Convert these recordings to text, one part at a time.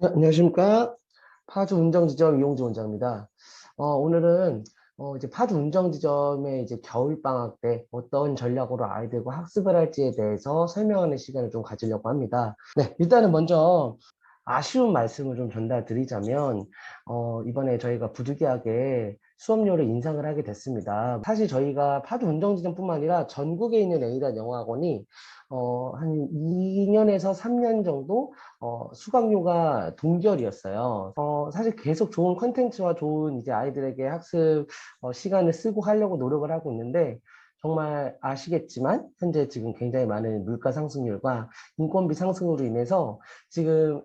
네, 안녕하십니까. 파주 운정지점 이용주 원장입니다. 오늘은 이제 파주 운정지점의 이제 겨울방학 때 어떤 전략으로 아이들과 학습을 할지에 대해서 설명하는 시간을 좀 가지려고 합니다. 네, 일단은 먼저 아쉬운 말씀을 좀 전달드리자면, 이번에 저희가 부득이하게 수업료를 인상을 하게 됐습니다. 사실 저희가 파주 운정지점뿐만 아니라 전국에 있는 A단 영어학원이 한 2년에서 3년 정도 수강료가 동결이었어요. 사실 계속 좋은 컨텐츠와 좋은 이제 아이들에게 학습 시간을 쓰고 하려고 노력을 하고 있는데, 정말 아시겠지만 현재 지금 굉장히 많은 물가 상승률과 인건비 상승으로 인해서 지금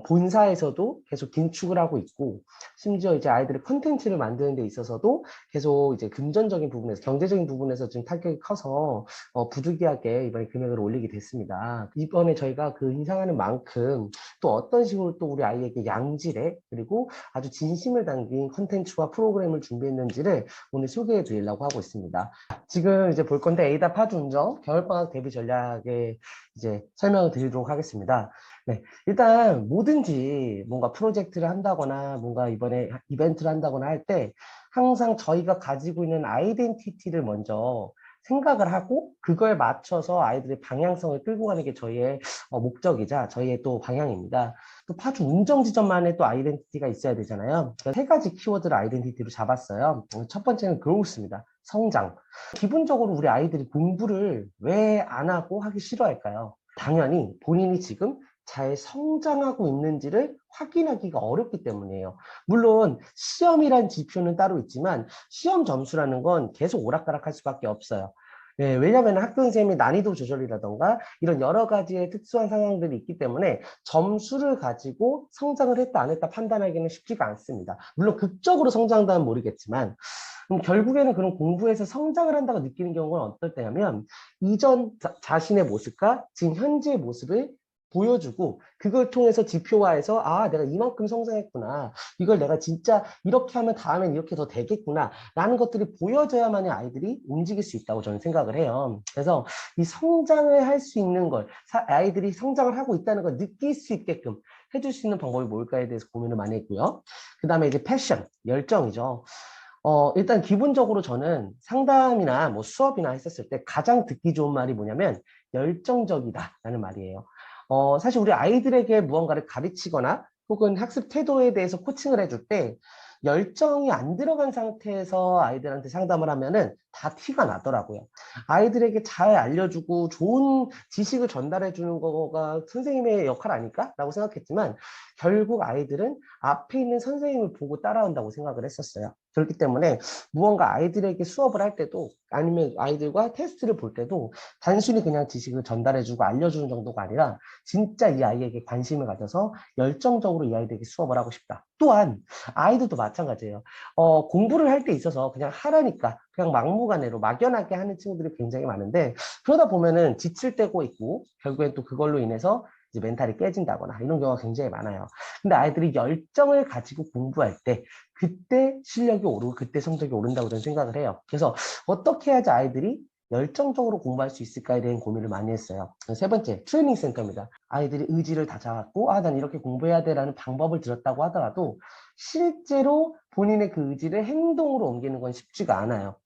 본사에서도 계속 긴축을 하고 있고, 심지어 이제 아이들의 컨텐츠를 만드는 데 있어서도 계속 이제 금전적인 부분에서, 경제적인 부분에서 지금 타격이 커서 부득이하게 이번에 금액을 올리게 됐습니다. 이번에 저희가 그 인상하는 만큼 또 어떤 식으로 또 우리 아이에게 양질의, 그리고 아주 진심을 담긴 컨텐츠와 프로그램을 준비했는지를 오늘 소개해 드리려고 하고 있습니다. 지금 이제 볼 건데, 에이다 파주 운정 겨울방학 대비 전략에 이제 설명을 드리도록 하겠습니다. 네, 일단 뭐든지 뭔가 프로젝트를 한다거나 뭔가 이번에 이벤트를 한다거나 할 때 항상 저희가 가지고 있는 아이덴티티를 먼저 생각을 하고 그걸 맞춰서 아이들의 방향성을 끌고 가는 게 저희의 목적이자 저희의 또 방향입니다. 또 파주 운정 지점만의 또 아이덴티티가 있어야 되잖아요. 그래서 세 가지 키워드를 아이덴티티로 잡았어요. 첫 번째는 growth입니다. 성장. 기본적으로 우리 아이들이 공부를 왜 안 하고 하기 싫어할까요? 당연히 본인이 지금 잘 성장하고 있는지를 확인하기가 어렵기 때문이에요. 물론 시험이란 지표는 따로 있지만 시험 점수라는 건 계속 오락가락할 수밖에 없어요. 네, 왜냐하면 학교선생님이 난이도 조절이라던가 이런 여러 가지의 특수한 상황들이 있기 때문에 점수를 가지고 성장을 했다 안 했다 판단하기는 쉽지가 않습니다. 물론 극적으로 성장도 모르겠지만, 결국에는 그런 공부에서 성장을 한다고 느끼는 경우는 어떨 때냐면 이전 자신의 모습과 지금 현재의 모습을 보여주고 그걸 통해서 지표화해서 아 내가 이만큼 성장했구나, 이걸 내가 진짜 이렇게 하면 다음엔 이렇게 더 되겠구나 라는 것들이 보여져야만이 아이들이 움직일 수 있다고 저는 생각을 해요. 그래서 이 성장을 할 수 있는 걸, 아이들이 성장을 하고 있다는 걸 느낄 수 있게끔 해줄 수 있는 방법이 뭘까에 대해서 고민을 많이 했고요. 그 다음에 이제 패션, 열정이죠. 일단 기본적으로 저는 상담이나 뭐 수업이나 했었을 때 가장 듣기 좋은 말이 뭐냐면 열정적이다라는 말이에요. 사실 우리 아이들에게 무언가를 가르치거나 혹은 학습 태도에 대해서 코칭을 해줄 때 열정이 안 들어간 상태에서 아이들한테 상담을 하면은 다 티가 나더라고요. 아이들에게 잘 알려주고 좋은 지식을 전달해 주는 거가 선생님의 역할 아닐까라고 생각했지만, 결국 아이들은 앞에 있는 선생님을 보고 따라한다고 생각을 했었어요. 그렇기 때문에 무언가 아이들에게 수업을 할 때도 아니면 아이들과 테스트를 볼 때도 단순히 그냥 지식을 전달해주고 알려주는 정도가 아니라 진짜 이 아이에게 관심을 가져서 열정적으로 이 아이들에게 수업을 하고 싶다. 또한 아이들도 마찬가지예요. 공부를 할 때 있어서 그냥 하라니까 그냥 막무가내로 막연하게 하는 친구들이 굉장히 많은데, 그러다 보면은 지칠 때고 있고 결국엔 또 그걸로 인해서 이제 멘탈이 깨진다거나 이런 경우가 굉장히 많아요. 근데 아이들이 열정을 가지고 공부할 때 그때 실력이 오르고 그때 성적이 오른다고 저는 생각을 해요. 그래서 어떻게 해야지 아이들이 열정적으로 공부할 수 있을까에 대한 고민을 많이 했어요. 세 번째, 트레이닝 센터입니다. 아이들이 의지를 다잡고 난 이렇게 공부해야 돼라는 방법을 들었다고 하더라도 실제로 본인의 그 의지를 행동으로 옮기는 건 쉽지가 않아요.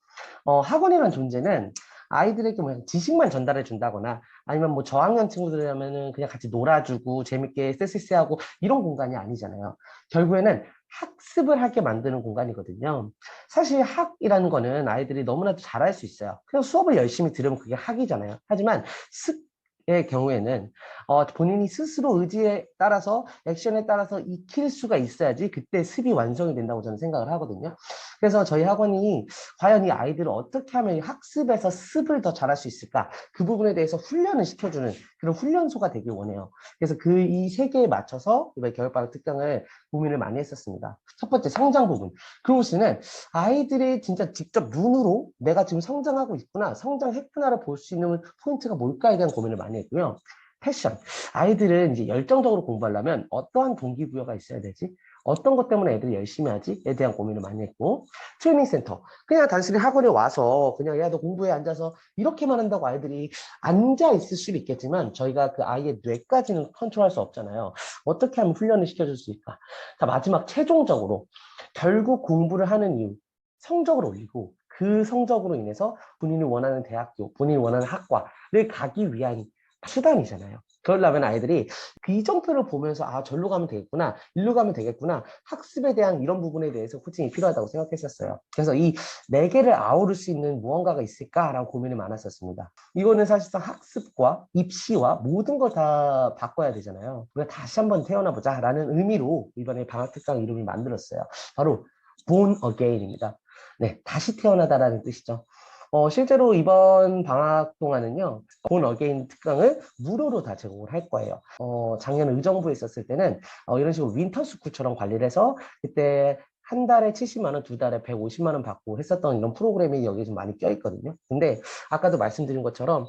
학원이라는 존재는 아이들에게 뭐 지식만 전달해 준다거나 아니면 뭐 저학년 친구들이라면은 그냥 같이 놀아주고 재밌게 쎄쎄쎄하고 이런 공간이 아니잖아요. 결국에는 학습을 하게 만드는 공간이거든요. 사실 학이라는 거는 아이들이 너무나도 잘할 수 있어요. 그냥 수업을 열심히 들으면 그게 학이잖아요. 하지만 습의 경우에는 본인이 스스로 의지에 따라서 액션에 따라서 익힐 수가 있어야지 그때 습이 완성이 된다고 저는 생각을 하거든요. 그래서 저희 학원이 과연 이 아이들을 어떻게 하면 이 학습에서 습을 더 잘할 수 있을까? 그 부분에 대해서 훈련을 시켜주는 그런 훈련소가 되길 원해요. 그래서 이 세 개에 맞춰서 이번 겨울방학 특강을 고민을 많이 했었습니다. 첫 번째, 성장 부분. 그로스는 아이들이 진짜 직접 눈으로 내가 지금 성장하고 있구나, 성장했구나를 볼 수 있는 포인트가 뭘까에 대한 고민을 많이 했고요. 패션. 아이들은 이제 열정적으로 공부하려면 어떠한 동기부여가 있어야 되지? 어떤 것 때문에 애들이 열심히 하지에 대한 고민을 많이 했고, 트레이닝 센터. 그냥 단순히 학원에 와서 그냥 야, 너 공부에 앉아서 이렇게만 한다고 아이들이 앉아 있을 수도 있겠지만 저희가 그 아이의 뇌까지는 컨트롤할 수 없잖아요. 어떻게 하면 훈련을 시켜줄 수 있을까? 자, 마지막 최종적으로 결국 공부를 하는 이유, 성적을 올리고 그 성적으로 인해서 본인이 원하는 대학교, 본인이 원하는 학과를 가기 위한 수단이잖아요. 그러려면 아이들이 그 이정표를 보면서 아, 절로 가면 되겠구나, 일로 가면 되겠구나, 학습에 대한 이런 부분에 대해서 코칭이 필요하다고 생각했었어요. 그래서 이 네 개를 아우를 수 있는 무언가가 있을까라고 고민이 많았었습니다. 이거는 사실상 학습과 입시와 모든 걸 다 바꿔야 되잖아요. 우리가 다시 한번 태어나 보자라는 의미로 이번에 방학특강 이름을 만들었어요. 바로 Born Again입니다. 네, 다시 태어나다라는 뜻이죠. 실제로 이번 방학 동안은요, 본 어게인 특강을 무료로 다 제공을 할 거예요. 작년 의정부에 있었을 때는 이런 식으로 윈터스쿨처럼 관리를 해서 그때 한 달에 70만 원, 두 달에 150만 원 받고 했었던 이런 프로그램이 여기 좀 많이 껴있거든요. 근데 아까도 말씀드린 것처럼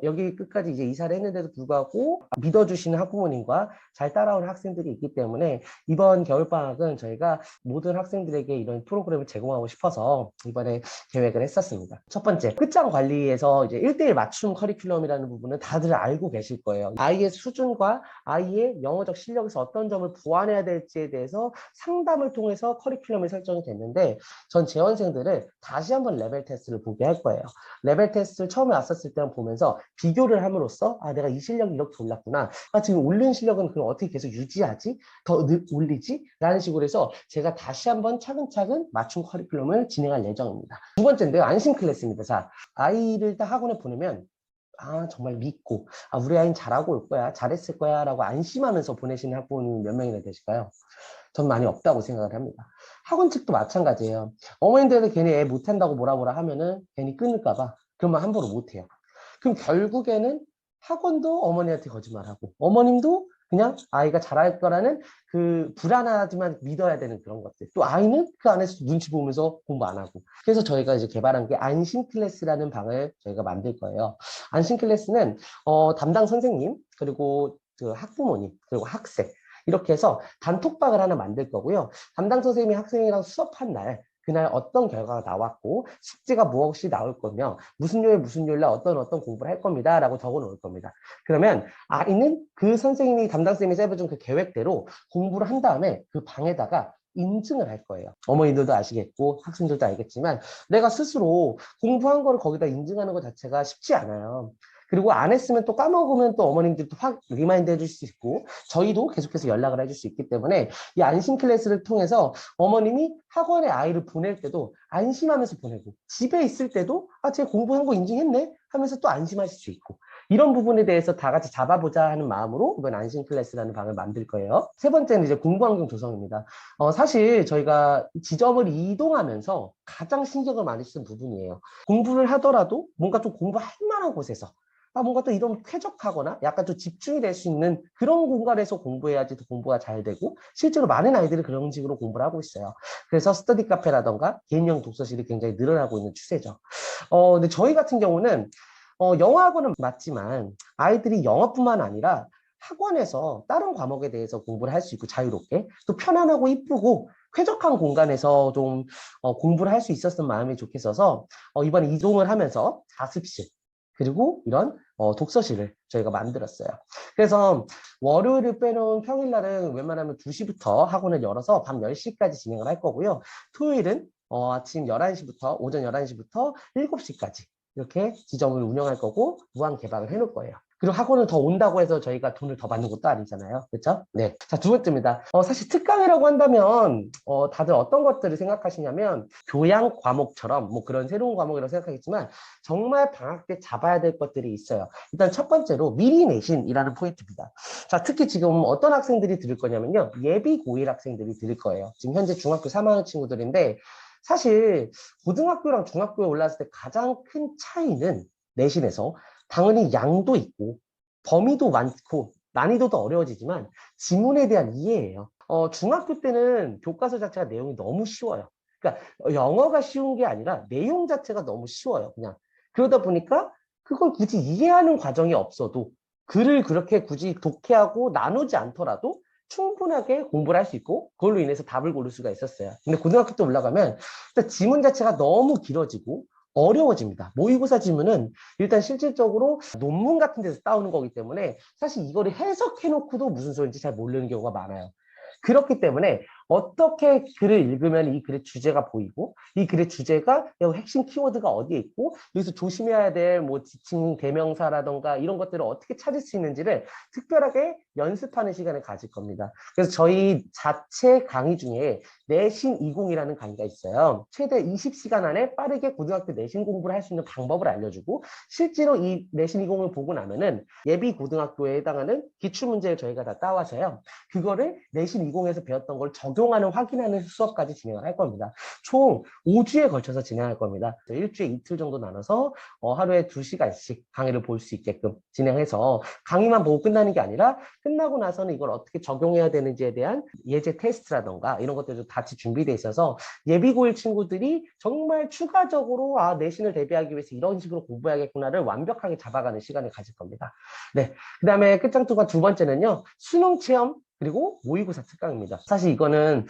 여기 끝까지 이제 이사를 했는데도 불구하고 믿어주시는 학부모님과 잘 따라오는 학생들이 있기 때문에 이번 겨울방학은 저희가 모든 학생들에게 이런 프로그램을 제공하고 싶어서 이번에 계획을 했었습니다. 첫 번째, 끝장 관리에서 이제 1대1 맞춤 커리큘럼이라는 부분은 다들 알고 계실 거예요. 아이의 수준과 아이의 영어적 실력에서 어떤 점을 보완해야 될지에 대해서 상담을 통해서 커리큘럼이 설정이 됐는데 전 재원생들을 다시 한번 레벨 테스트를 보게 할 거예요. 레벨 테스트를 처음에 왔었을 때랑 보면서 비교를 함으로써 아, 내가 이 실력이 이렇게 올랐구나. 아, 지금 올린 실력은 그럼 어떻게 계속 유지하지? 더 올리지? 라는 식으로 해서 제가 다시 한번 차근차근 맞춤 커리큘럼을 진행할 예정입니다. 두 번째인데요. 안심 클래스입니다. 자, 아이를 딱 학원에 보내면 아, 정말 믿고 아, 우리 아이는 잘하고 올 거야, 잘했을 거야 라고 안심하면서 보내시는 학부모님 몇 명이나 되실까요? 전 많이 없다고 생각을 합니다. 학원 측도 마찬가지예요. 어머님들도 괜히 애 못한다고 뭐라 뭐라 하면은 괜히 끊을까 봐 그러면 함부로 못해요. 그럼 결국에는 학원도 어머니한테 거짓말하고 어머님도 그냥 아이가 잘할 거라는 그 불안하지만 믿어야 되는 그런 것들. 또 아이는 그 안에서 눈치 보면서 공부 안 하고. 그래서 저희가 이제 개발한 게 안심 클래스라는 방을 저희가 만들 거예요. 안심 클래스는 담당 선생님 그리고 그 학부모님 그리고 학생 이렇게 해서 단톡방을 하나 만들 거고요. 담당 선생님이 학생이랑 수업한 날 그날 어떤 결과가 나왔고 숙제가 무엇이 나올 거며 무슨 요일 무슨 요일날 어떤 공부를 할 겁니다 라고 적어 놓을 겁니다. 그러면 아이는 그 선생님이 담당 선생님이 짜여준 그 계획대로 공부를 한 다음에 그 방에다가 인증을 할 거예요. 어머니들도 아시겠고 학생들도 알겠지만 내가 스스로 공부한 거를 거기다 인증하는 것 자체가 쉽지 않아요. 그리고 안 했으면 또 까먹으면 또 어머님들도 확 리마인드 해줄 수 있고 저희도 계속해서 연락을 해줄 수 있기 때문에 이 안심 클래스를 통해서 어머님이 학원에 아이를 보낼 때도 안심하면서 보내고 집에 있을 때도 아, 쟤 공부한 거 인증했네 하면서 또 안심하실 수 있고 이런 부분에 대해서 다 같이 잡아보자 하는 마음으로 이번 안심 클래스라는 방을 만들 거예요. 세 번째는 이제 공부 환경 조성입니다. 사실 저희가 지점을 이동하면서 가장 신경을 많이 쓰는 부분이에요. 공부를 하더라도 뭔가 좀 공부할 만한 곳에서 뭔가 또 이런 쾌적하거나 약간 좀 집중이 될 수 있는 그런 공간에서 공부해야지 더 공부가 잘 되고 실제로 많은 아이들이 그런 식으로 공부를 하고 있어요. 그래서 스터디 카페라던가 개인형 독서실이 굉장히 늘어나고 있는 추세죠. 근데 저희 같은 경우는 영어학원은 맞지만 아이들이 영어뿐만 아니라 학원에서 다른 과목에 대해서 공부를 할 수 있고 자유롭게 또 편안하고 이쁘고 쾌적한 공간에서 좀 공부를 할 수 있었으면 마음이 좋겠어서 이번에 이동을 하면서 자습실 그리고 이런 독서실을 저희가 만들었어요. 그래서 월요일을 빼놓은 평일날은 웬만하면 2시부터 학원을 열어서 밤 10시까지 진행을 할 거고요. 토요일은 아침 11시부터 오전 11시부터 7시까지 이렇게 지점을 운영할 거고 무한 개방을 해놓을 거예요. 그리고 학원을 더 온다고 해서 저희가 돈을 더 받는 것도 아니잖아요. 그렇죠? 네. 자, 두 번째입니다. 사실 특강이라고 한다면 다들 어떤 것들을 생각하시냐면 교양 과목처럼 뭐 그런 새로운 과목이라고 생각하겠지만 정말 방학 때 잡아야 될 것들이 있어요. 일단 첫 번째로 미리 내신이라는 포인트입니다. 자, 특히 지금 어떤 학생들이 들을 거냐면요. 예비 고1 학생들이 들을 거예요. 지금 현재 중학교 3학년 친구들인데 사실 고등학교랑 중학교에 올랐을 때 가장 큰 차이는 내신에서 당연히 양도 있고 범위도 많고 난이도도 어려워지지만 지문에 대한 이해예요. 중학교 때는 교과서 자체가 내용이 너무 쉬워요. 그러니까 영어가 쉬운 게 아니라 내용 자체가 너무 쉬워요. 그냥 그러다 보니까 그걸 굳이 이해하는 과정이 없어도 글을 그렇게 굳이 독해하고 나누지 않더라도 충분하게 공부를 할 수 있고 그걸로 인해서 답을 고를 수가 있었어요. 근데 고등학교 때 올라가면 일단 지문 자체가 너무 길어지고 어려워집니다. 모의고사 지문은 일단 실질적으로 논문 같은 데서 따오는 거기 때문에 사실 이거를 해석해놓고도 무슨 소리인지 잘 모르는 경우가 많아요. 그렇기 때문에 어떻게 글을 읽으면 이 글의 주제가 보이고 이 글의 주제가 핵심 키워드가 어디에 있고 여기서 조심해야 될 뭐 지칭 대명사라던가 이런 것들을 어떻게 찾을 수 있는지를 특별하게 연습하는 시간을 가질 겁니다. 그래서 저희 자체 강의 중에 내신 20이라는 강의가 있어요. 최대 20시간 안에 빠르게 고등학교 내신 공부를 할 수 있는 방법을 알려주고 실제로 이 내신 20을 보고 나면은 예비 고등학교에 해당하는 기출문제를 저희가 다 따와서요. 그거를 내신 20에서 배웠던 걸 적용하는 확인하는 수업까지 진행을 할 겁니다. 총 5주에 걸쳐서 진행할 겁니다. 일주에 이틀 정도 나눠서 하루에 2시간씩 강의를 볼 수 있게끔 진행해서 강의만 보고 끝나는 게 아니라 끝나고 나서는 이걸 어떻게 적용해야 되는지에 대한 예제 테스트라던가 이런 것들도 같이 준비되어 있어서 예비고일 친구들이 정말 추가적으로 내신을 대비하기 위해서 이런 식으로 공부해야겠구나를 완벽하게 잡아가는 시간을 가질 겁니다. 네, 그 다음에 끝장투가 두 번째는요. 수능 체험 그리고 모의고사 특강입니다. 사실 이거는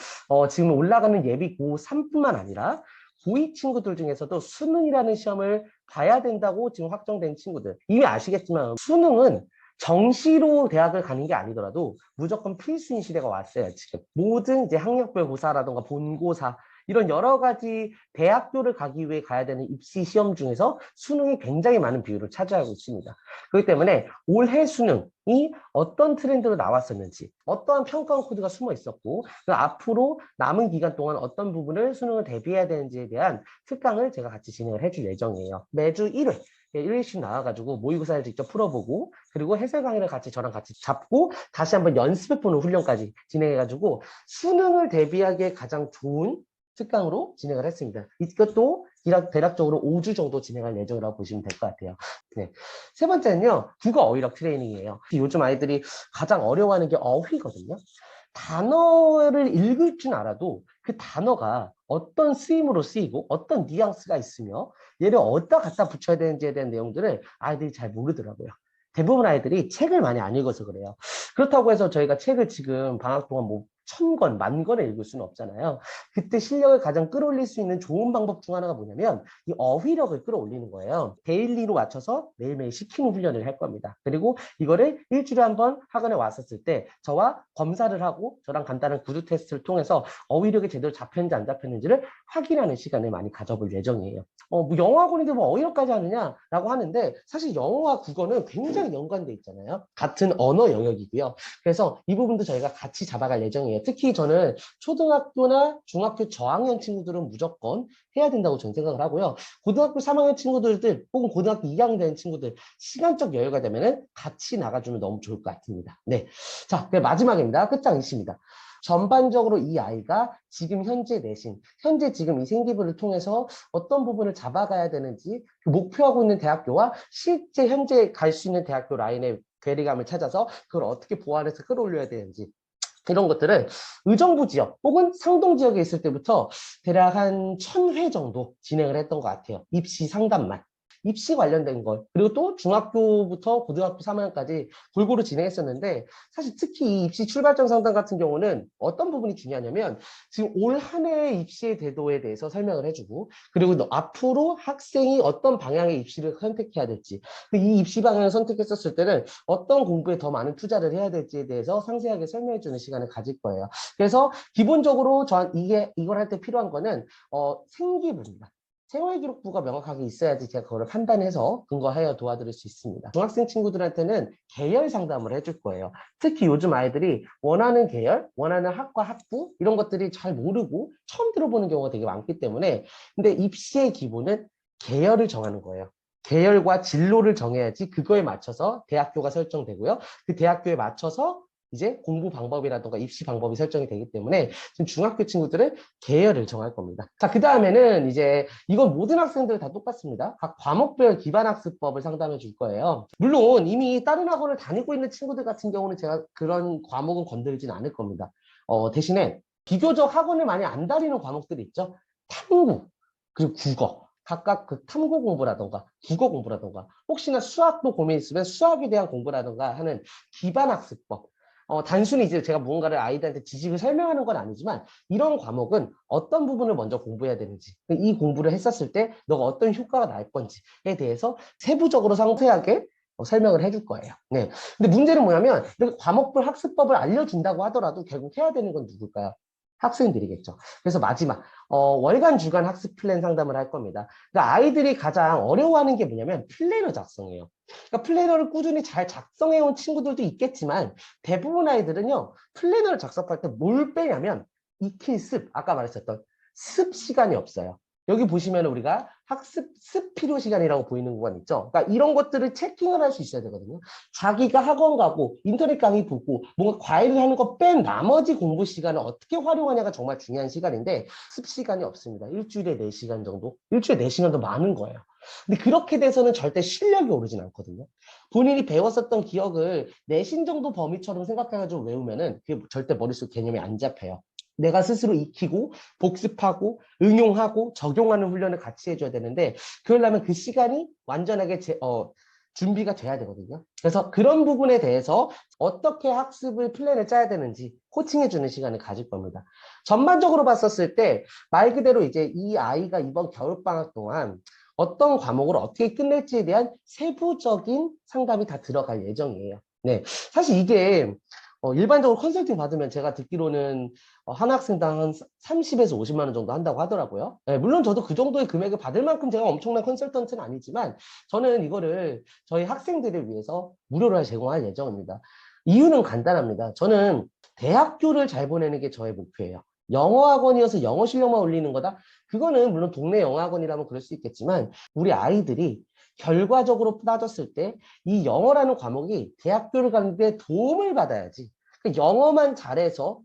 지금 올라가는 예비 고3뿐만 아니라 고2 친구들 중에서도 수능이라는 시험을 봐야 된다고 지금 확정된 친구들. 이미 아시겠지만 수능은 정시로 대학을 가는 게 아니더라도 무조건 필수인 시대가 왔어요. 지금 모든 이제 학력별 고사라던가 본고사 이런 여러 가지 대학교를 가기 위해 가야 되는 입시 시험 중에서 수능이 굉장히 많은 비율을 차지하고 있습니다. 그렇기 때문에 올해 수능이 어떤 트렌드로 나왔었는지, 어떠한 평가 코드가 숨어 있었고, 앞으로 남은 기간 동안 어떤 부분을 수능을 대비해야 되는지에 대한 특강을 제가 같이 진행을 해줄 예정이에요. 매주 1회. 1회씩 나와가지고 모의고사를 직접 풀어보고 그리고 해설 강의를 저랑 같이 잡고 다시 한번 연습해보는 훈련까지 진행해가지고 수능을 대비하기에 가장 좋은 특강으로 진행을 했습니다. 이것도 대략적으로 5주 정도 진행할 예정이라고 보시면 될 것 같아요. 네. 세 번째는요, 국어 어휘력 트레이닝이에요. 요즘 아이들이 가장 어려워하는 게 어휘거든요. 단어를 읽을 줄 알아도 그 단어가 어떤 쓰임으로 쓰이고 어떤 뉘앙스가 있으며 얘를 어디다 갖다 붙여야 되는지에 대한 내용들을 아이들이 잘 모르더라고요. 대부분 아이들이 책을 많이 안 읽어서 그래요. 그렇다고 해서 저희가 책을 지금 방학 동안 뭐 1000권, 10,000권을 읽을 수는 없잖아요. 그때 실력을 가장 끌어올릴 수 있는 좋은 방법 중 하나가 뭐냐면 이 어휘력을 끌어올리는 거예요. 데일리로 맞춰서 매일매일 시키는 훈련을 할 겁니다. 그리고 이거를 일주일에 한 번 학원에 왔었을 때 저와 검사를 하고 저랑 간단한 구두 테스트를 통해서 어휘력이 제대로 잡혔는지 안 잡혔는지를 확인하는 시간을 많이 가져볼 예정이에요. 뭐 영어학원인데 뭐 어휘력까지 하느냐라고 하는데 사실 영어와 국어는 굉장히 연관돼 있잖아요. 같은 언어 영역이고요. 그래서 이 부분도 저희가 같이 잡아갈 예정이에요. 특히 저는 초등학교나 중학교 저학년 친구들은 무조건 해야 된다고 저는 생각을 하고요. 고등학교 3학년 친구들 혹은 고등학교 2학년 되는 친구들 시간적 여유가 되면은 같이 나가주면 너무 좋을 것 같습니다. 네, 자, 마지막입니다. 끝장이십니다. 전반적으로 이 아이가 지금 현재 내신, 현재 지금 이 생기부를 통해서 어떤 부분을 잡아가야 되는지 그 목표하고 있는 대학교와 실제 현재 갈 수 있는 대학교 라인의 괴리감을 찾아서 그걸 어떻게 보완해서 끌어올려야 되는지 이런 것들을 의정부 지역 혹은 상동 지역에 있을 때부터 대략 한 1000회 정도 진행을 했던 것 같아요. 입시 상담만. 입시 관련된 걸 그리고 또 중학교부터 고등학교 3학년까지 골고루 진행했었는데 사실 특히 이 입시 출발점 상담 같은 경우는 어떤 부분이 중요하냐면 지금 올 한 해의 입시의 대도에 대해서 설명을 해주고 그리고 앞으로 학생이 어떤 방향의 입시를 선택해야 될지 이 입시 방향을 선택했었을 때는 어떤 공부에 더 많은 투자를 해야 될지에 대해서 상세하게 설명해주는 시간을 가질 거예요. 그래서 기본적으로 이걸 할 때 필요한 거는 생기부입니다. 생활기록부가 명확하게 있어야지 제가 그거를 판단해서 근거하여 도와드릴 수 있습니다. 중학생 친구들한테는 계열 상담을 해줄 거예요. 특히 요즘 아이들이 원하는 계열, 원하는 학과, 학부 이런 것들이 잘 모르고 처음 들어보는 경우가 되게 많기 때문에 근데 입시의 기본은 계열을 정하는 거예요. 계열과 진로를 정해야지 그거에 맞춰서 대학교가 설정되고요. 그 대학교에 맞춰서 이제 공부 방법이라든가 입시 방법이 설정이 되기 때문에 지금 중학교 친구들은 계열을 정할 겁니다. 자, 그 다음에는 이제 이건 모든 학생들 다 똑같습니다. 각 과목별 기반학습법을 상담해 줄 거예요. 물론 이미 다른 학원을 다니고 있는 친구들 같은 경우는 제가 그런 과목은 건드리진 않을 겁니다. 대신에 비교적 학원을 많이 안 다니는 과목들이 있죠. 탐구, 그리고 국어. 각각 그 탐구 공부라던가 국어 공부라던가 혹시나 수학도 고민 있으면 수학에 대한 공부라던가 하는 기반학습법 단순히 이제 제가 무언가를 아이들한테 지식을 설명하는 건 아니지만 이런 과목은 어떤 부분을 먼저 공부해야 되는지, 이 공부를 했었을 때 너가 어떤 효과가 날 건지에 대해서 세부적으로 상세하게 설명을 해줄 거예요. 네. 근데 문제는 뭐냐면 이렇게 과목별 학습법을 알려준다고 하더라도 결국 해야 되는 건 누굴까요? 학생들이겠죠. 그래서 마지막 월간 주간 학습 플랜 상담을 할 겁니다. 그러니까 아이들이 가장 어려워하는 게 뭐냐면 플래너 작성이에요. 그러니까 플래너를 꾸준히 잘 작성해온 친구들도 있겠지만 대부분 아이들은요 플래너를 작성할 때 뭘 빼냐면 익힌 습, 아까 말했었던 습 시간이 없어요. 여기 보시면 우리가 학습 습 필요 시간이라고 보이는 구간 있죠. 그러니까 이런 것들을 체킹을 할 수 있어야 되거든요. 자기가 학원 가고 인터넷 강의 보고 뭔가 과외를 하는 거 뺀 나머지 공부 시간을 어떻게 활용하냐가 정말 중요한 시간인데 습 시간이 없습니다. 일주일에 4시간 정도? 일주일에 4시간도 많은 거예요. 근데 그렇게 돼서는 절대 실력이 오르진 않거든요. 본인이 배웠었던 기억을 내신 정도 범위처럼 생각해가지고 외우면은 그게 절대 머릿속 개념이 안 잡혀요. 내가 스스로 익히고 복습하고 응용하고 적용하는 훈련을 같이 해줘야 되는데 그러려면 그 시간이 완전하게 준비가 돼야 되거든요. 그래서 그런 부분에 대해서 어떻게 학습을 플랜을 짜야 되는지 코칭해주는 시간을 가질 겁니다. 전반적으로 봤었을 때 말 그대로 이제 이 아이가 이번 겨울방학 동안 어떤 과목을 어떻게 끝낼지에 대한 세부적인 상담이 다 들어갈 예정이에요. 네, 사실 이게 일반적으로 컨설팅 받으면 제가 듣기로는 한 학생당 한 30에서 50만 원 정도 한다고 하더라고요. 네, 물론 저도 그 정도의 금액을 받을 만큼 제가 엄청난 컨설턴트는 아니지만 저는 이거를 저희 학생들을 위해서 무료로 제공할 예정입니다. 이유는 간단합니다. 저는 대학교를 잘 보내는 게 저의 목표예요. 영어 학원이어서 영어 실력만 올리는 거다? 그거는 물론 동네 영어 학원이라면 그럴 수 있겠지만 우리 아이들이 결과적으로 따졌을 때 이 영어라는 과목이 대학교를 가는 데 도움을 받아야지. 그러니까 영어만 잘해서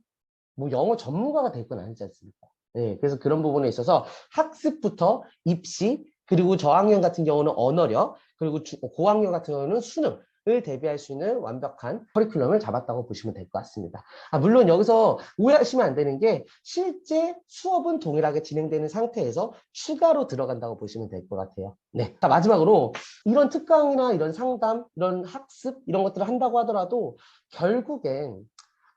뭐 영어 전문가가 될 건 아니지 않습니까? 네, 그래서 그런 부분에 있어서 학습부터 입시, 그리고 저학년 같은 경우는 언어력, 그리고 고학년 같은 경우는 수능을 대비할 수 있는 완벽한 커리큘럼을 잡았다고 보시면 될 것 같습니다. 물론 여기서 오해하시면 안 되는 게 실제 수업은 동일하게 진행되는 상태에서 추가로 들어간다고 보시면 될 것 같아요. 네. 자, 마지막으로 이런 특강이나 이런 상담, 이런 학습, 이런 것들을 한다고 하더라도 결국엔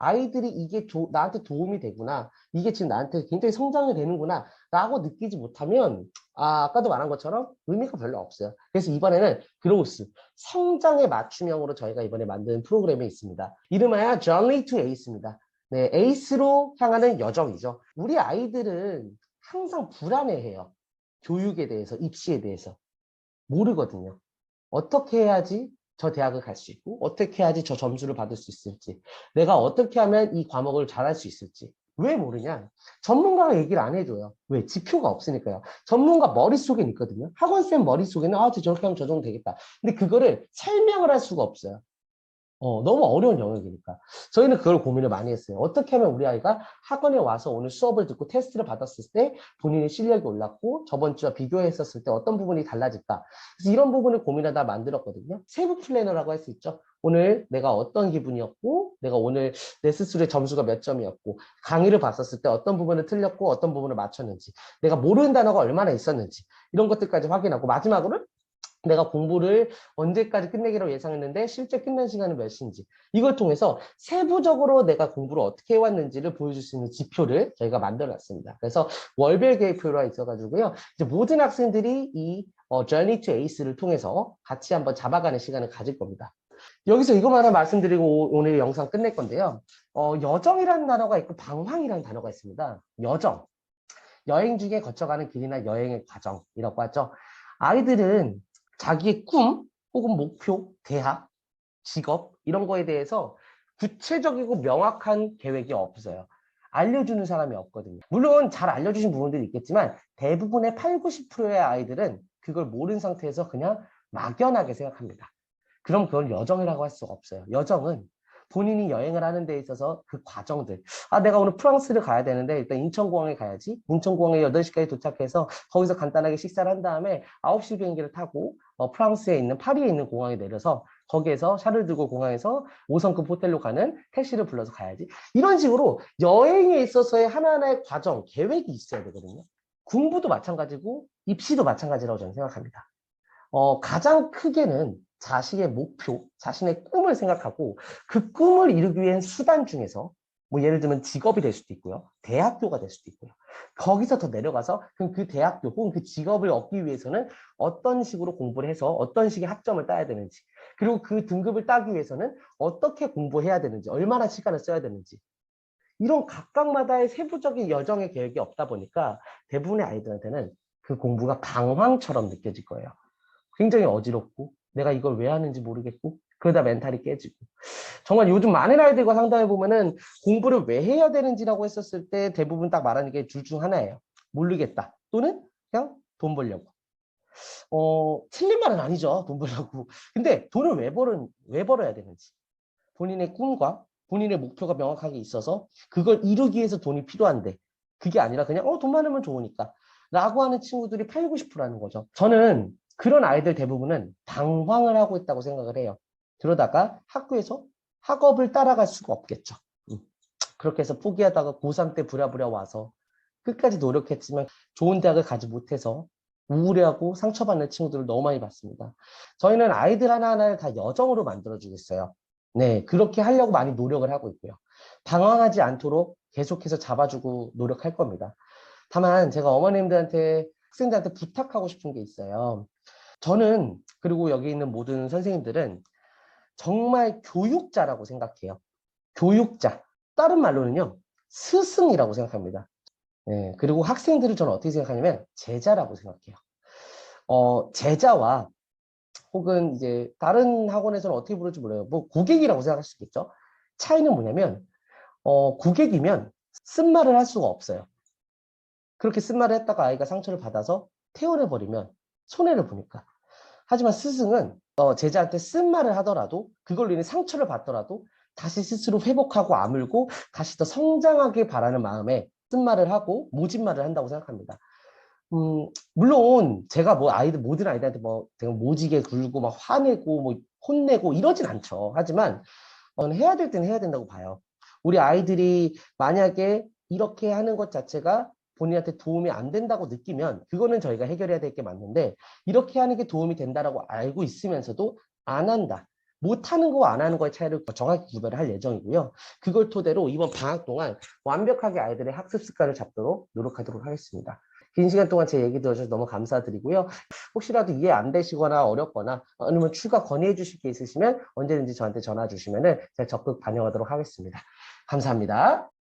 아이들이 이게 나한테 도움이 되구나. 이게 지금 나한테 굉장히 성장이 되는구나. 라고 느끼지 못하면, 아까도 말한 것처럼 의미가 별로 없어요. 그래서 이번에는 그로우스, 성장의 맞춤형으로 저희가 이번에 만든 프로그램이 있습니다. 이름하여 Journey to Ace입니다. 네, 에이스로 향하는 여정이죠. 우리 아이들은 항상 불안해해요. 교육에 대해서, 입시에 대해서. 모르거든요. 어떻게 해야지 저 대학을 갈 수 있고 어떻게 해야지 저 점수를 받을 수 있을지 내가 어떻게 하면 이 과목을 잘할 수 있을지 왜 모르냐? 전문가가 얘기를 안 해줘요. 왜? 지표가 없으니까요. 전문가 머릿속에 있거든요. 학원쌤 머릿속에는 저렇게 하면 저 정도 되겠다. 근데 그거를 설명을 할 수가 없어요. 너무 어려운 영역이니까. 저희는 그걸 고민을 많이 했어요. 어떻게 하면 우리 아이가 학원에 와서 오늘 수업을 듣고 테스트를 받았을 때 본인의 실력이 올랐고 저번 주와 비교했었을 때 어떤 부분이 달라질까. 그래서 이런 부분을 고민하다 만들었거든요. 세부 플래너라고 할 수 있죠. 오늘 내가 어떤 기분이었고 내가 오늘 내 스스로의 점수가 몇 점이었고 강의를 봤었을 때 어떤 부분을 틀렸고 어떤 부분을 맞췄는지 내가 모르는 단어가 얼마나 있었는지 이런 것들까지 확인하고 마지막으로 내가 공부를 언제까지 끝내기로 예상했는데 실제 끝낸 시간은 몇 시인지 이걸 통해서 세부적으로 내가 공부를 어떻게 해왔는지를 보여줄 수 있는 지표를 저희가 만들어놨습니다. 그래서 월별 계획표가 있어가지고요. 이제 모든 학생들이 이 Journey to Ace를 통해서 같이 한번 잡아가는 시간을 가질 겁니다. 여기서 이것만 하나 말씀드리고 오늘 영상 끝낼 건데요. 여정이라는 단어가 있고 방황이라는 단어가 있습니다. 여정, 여행 중에 거쳐가는 길이나 여행의 과정이라고 하죠. 아이들은 자기의 꿈 혹은 목표, 대학, 직업 이런 거에 대해서 구체적이고 명확한 계획이 없어요. 알려주는 사람이 없거든요. 물론 잘 알려주신 부분들이 있겠지만 대부분의 8, 90%의 아이들은 그걸 모르는 상태에서 그냥 막연하게 생각합니다. 그럼 그걸 여정이라고 할 수가 없어요. 여정은 본인이 여행을 하는 데 있어서 그 과정들. 내가 오늘 프랑스를 가야 되는데 일단 인천공항에 가야지. 인천공항에 8시까지 도착해서 거기서 간단하게 식사를 한 다음에 9시 비행기를 타고 프랑스에 있는 파리에 있는 공항에 내려서 거기에서 샤를 들고 공항에서 5성급 호텔로 가는 택시를 불러서 가야지. 이런 식으로 여행에 있어서의 하나하나의 과정, 계획이 있어야 되거든요. 공부도 마찬가지고 입시도 마찬가지라고 저는 생각합니다. 가장 크게는 자신의 목표, 자신의 꿈을 생각하고 그 꿈을 이루기 위한 수단 중에서 뭐 예를 들면 직업이 될 수도 있고요. 대학교가 될 수도 있고요. 거기서 더 내려가서 그럼 그 대학교 혹은 그 직업을 얻기 위해서는 어떤 식으로 공부를 해서 어떤 식의 학점을 따야 되는지, 그리고 그 등급을 따기 위해서는 어떻게 공부해야 되는지, 얼마나 시간을 써야 되는지, 이런 각각마다의 세부적인 여정의 계획이 없다 보니까 대부분의 아이들한테는 그 공부가 방황처럼 느껴질 거예요. 굉장히 어지럽고 내가 이걸 왜 하는지 모르겠고 그러다 멘탈이 깨지고, 정말 요즘 많은 아이들과 상담해 보면은 공부를 왜 해야 되는지라고 했었을 때 대부분 딱 말하는 게 둘 중 하나예요. 모르겠다, 또는 그냥 돈 벌려고. 틀린 말은 아니죠, 돈 벌려고. 근데 돈을 왜 벌어야 되는지, 본인의 꿈과 본인의 목표가 명확하게 있어서 그걸 이루기 위해서 돈이 필요한데, 그게 아니라 그냥 돈 많으면 좋으니까 라고 하는 친구들이 8, 90%라는 거죠. 저는 그런 아이들 대부분은 방황을 하고 있다고 생각을 해요. 그러다가 학교에서 학업을 따라갈 수가 없겠죠. 그렇게 해서 포기하다가 고3 때 부랴부랴 와서 끝까지 노력했지만 좋은 대학을 가지 못해서 우울해하고 상처받는 친구들을 너무 많이 봤습니다. 저희는 아이들 하나하나를 다 여정으로 만들어주겠어요. 네, 그렇게 하려고 많이 노력을 하고 있고요. 방황하지 않도록 계속해서 잡아주고 노력할 겁니다. 다만 제가 어머님들한테, 학생들한테 부탁하고 싶은 게 있어요. 저는, 그리고 여기 있는 모든 선생님들은 정말 교육자라고 생각해요. 교육자. 다른 말로는요, 스승이라고 생각합니다. 네, 그리고 학생들을 저는 어떻게 생각하냐면 제자라고 생각해요. 제자와 혹은 이제 다른 학원에서는 어떻게 부를지 몰라요. 뭐 고객이라고 생각할 수 있겠죠. 차이는 뭐냐면 고객이면 쓴말을 할 수가 없어요. 그렇게 쓴말을 했다가 아이가 상처를 받아서 퇴원해버리면 손해를 보니까. 하지만 스승은 제자한테 쓴말을 하더라도 그걸로 인해 상처를 받더라도 다시 스스로 회복하고 아물고 다시 더 성장하길 바라는 마음에 쓴말을 하고 모진말을 한다고 생각합니다. 물론 제가 뭐 모든 아이들한테 뭐 제가 모지게 굴고 막 화내고 뭐 혼내고 이러진 않죠. 하지만 해야 될 때는 해야 된다고 봐요. 우리 아이들이 만약에 이렇게 하는 것 자체가 본인한테 도움이 안 된다고 느끼면 그거는 저희가 해결해야 될 게 맞는데, 이렇게 하는 게 도움이 된다라고 알고 있으면서도 안 한다, 못하는 거와 안 하는 거의 차이를 정확히 구별을 할 예정이고요. 그걸 토대로 이번 방학 동안 완벽하게 아이들의 학습 습관을 잡도록 노력하도록 하겠습니다. 긴 시간 동안 제 얘기 들어주셔서 너무 감사드리고요. 혹시라도 이해 안 되시거나 어렵거나 아니면 추가 건의해 주실 게 있으시면 언제든지 저한테 전화 주시면 제가 적극 반영하도록 하겠습니다. 감사합니다.